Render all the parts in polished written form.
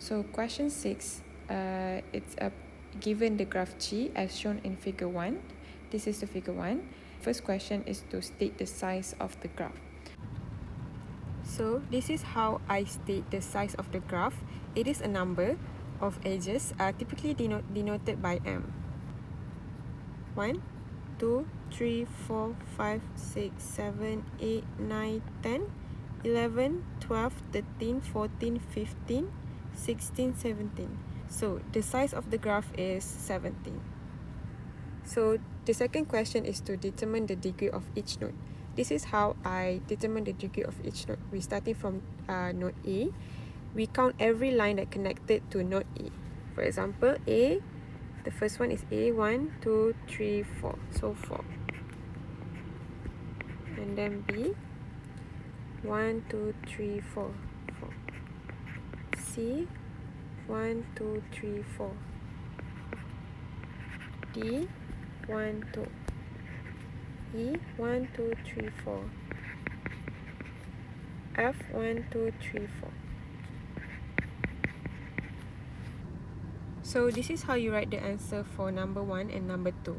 So question 6, it's given the graph G as shown in figure 1. This is the figure 1. First question is to state the size of the graph. So this is how I state the size of the graph. It is a number of edges, typically denoted by M. 1, 2, 3, 4, 5, 6, 7, 8, 9, 10, 11, 12, 13, 14, 15, 16, 17. So the size of the graph is 17. So the second question is to determine the degree of each node. This is how I determine the degree of each node. We starting from node A. We count every line that connected to node A. For example, A, the first one is A, 1, 2, 3, 4. So 4. And then B, 1, 2, 3, 4. 4. C, 1, 2, 3, 4. D, 1, 2. E, 1, 2, 3, 4. F, 1, 2, 3, 4. So this is how you write the answer for number 1 and number 2.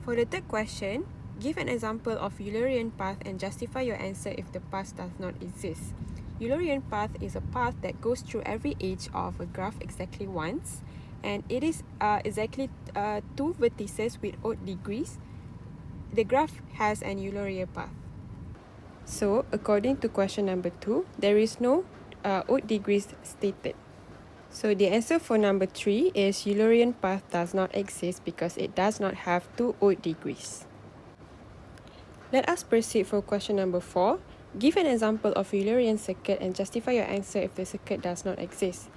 For the third question, give an example of Eulerian path and justify your answer if the path does not exist. Eulerian path is a path that goes through every edge of a graph exactly once, and it is exactly 2 vertices with odd degrees. The graph has an Eulerian path. So, according to question number 2, there is no odd degrees stated. So the answer for number 3 is Eulerian path does not exist because it does not have 2 odd degrees. Let us proceed for question number 4. Give an example of Eulerian circuit and justify your answer if the circuit does not exist.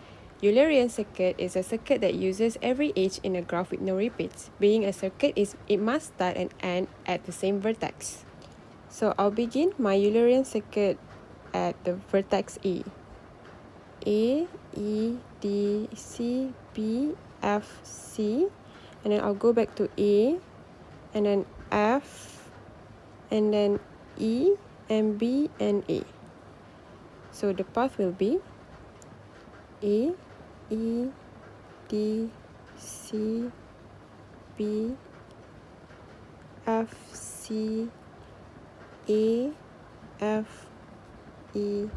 Eulerian circuit is a circuit that uses every edge in a graph with no repeats. Being a circuit, it must start and end at the same vertex. So I'll begin my Eulerian circuit at the vertex A. A, E, D, C, B, F, C, and then I'll go back to A, and then F, and then E, and B, and A. So the path will be A, E, D, C, B, F, C, A, F, E,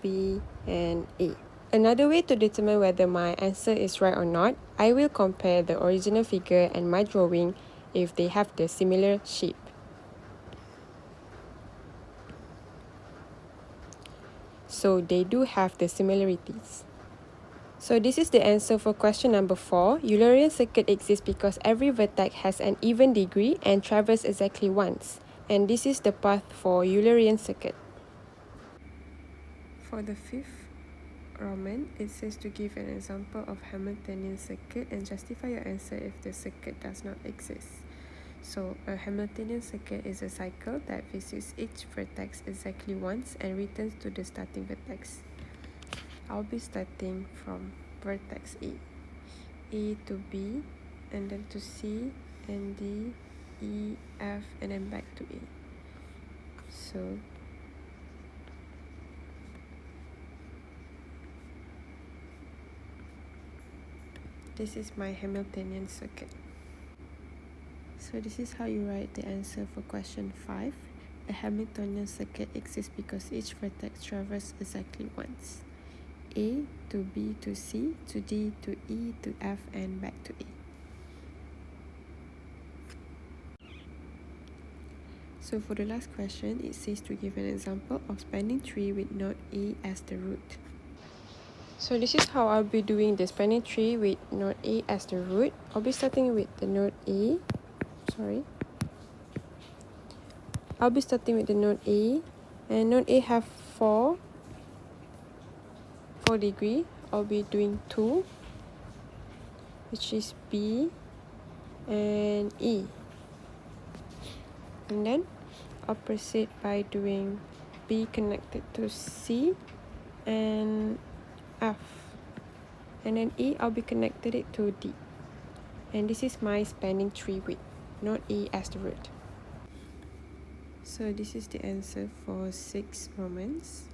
B, and A. Another way to determine whether my answer is right or not, I will compare the original figure and my drawing if they have the similar shape. So they do have the similarities. So this is the answer for question number 4. Eulerian circuit exists because every vertex has an even degree and traverses exactly once. And this is the path for Eulerian circuit. For the fifth Roman, it says to give an example of Hamiltonian circuit and justify your answer if the circuit does not exist. So a Hamiltonian circuit is a cycle that visits each vertex exactly once and returns to the starting vertex. I'll be starting from vertex A to B, and then to C, and D, E, F, and then back to A. So this is my Hamiltonian circuit. So this is how you write the answer for question 5. A Hamiltonian circuit exists because each vertex traverses exactly once. A to B to C to D to E to F and back to A. So for the last question, it says to give an example of spanning tree with node A as the root. So this is how I'll be doing the spanning tree with node A as the root. I'll be starting with the node A. I'll be starting with the node A, and node A have 4 degree. I'll be doing 2, which is B and E. And then I'll proceed by doing B connected to C and F. And then E, I'll be connected it to D. And this is my spanning tree with node A as the root. So this is the answer for 6 Romans.